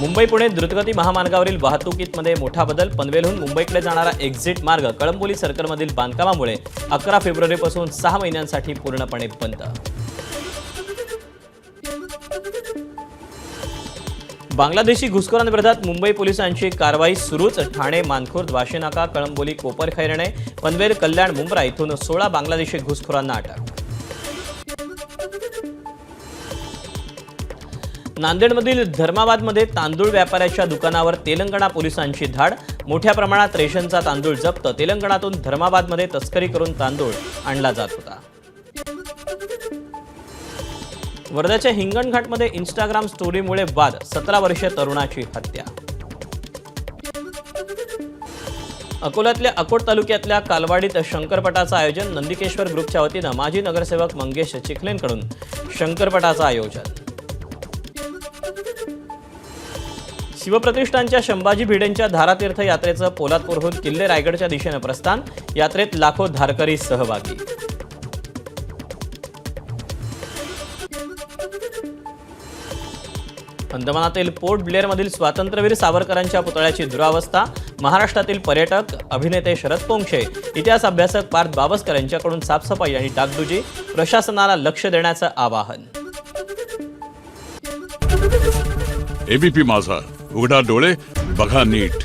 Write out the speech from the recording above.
मुंबई पुणे द्रुतगती महामार्गावरील वाहतुकीमध्ये मोठा बदल. पनवेलहून मुंबईकडे जाणारा एक्झिट मार्ग कळंबोली सर्कलमधील बांधकामामुळे 11 फेब्रुवारीपासून 6 महिन्यांसाठी पूर्णपणे बंद. बांगलादेशी घुसखोरांविरोधात मुंबई पोलिसांची कारवाई सुरूच. ठाणे, मानखुर्द, वाशीनाका, कळंबोली, कोपरखैरणे, पनवेल, कल्याण, मुंब्रा इथून 16 बांगलादेशी घुसखोरांना अटक. नांदेडमधील धर्माबादमध्ये तांदूळ व्यापाऱ्याच्या दुकानावर तेलंगणा पोलिसांची धाड. मोठ्या प्रमाणात रेशनचा तांदूळ जप्त. तेलंगणातून धर्माबादमध्ये तस्करी करून तांदूळ आणला जात होता. वर्ध्याच्या हिंगणघाटमध्ये इंस्टाग्राम स्टोरीमुळे वाद. 17 वर्षीय तरुणाची हत्या. अकोल्यातल्या अकोट तालुक्यातल्या कालवाडीत शंकरपटाचं आयोजन. नंदिकेश्वर ग्रुपच्या वतीनं माजी नगरसेवक मंगेश चिखलेंकडून शंकरपटाचं आयोजन. शिवप्रतिष्ठानच्या संभाजी भिडेंच्या धारातीर्थ यात्रेचं पोलादपूरहून किल्ले रायगडच्या दिशेनं प्रस्थान. यात्रेत लाखो धारकरी सहभागी. अंदमानातील पोर्ट ब्लेअरमधील स्वातंत्र्यवीर सावरकरांच्या पुतळ्याची दुरावस्था. महाराष्ट्रातील पर्यटक, अभिनेते शरद पोंक्षे, इतिहास अभ्यासक पार्थ बावस्कर यांच्याकडून साफसफाई आणि डागडुजी. प्रशासनाला लक्ष देण्याचं आवाहन. एबीपी माझा, उघडा डोळे बघा नीट.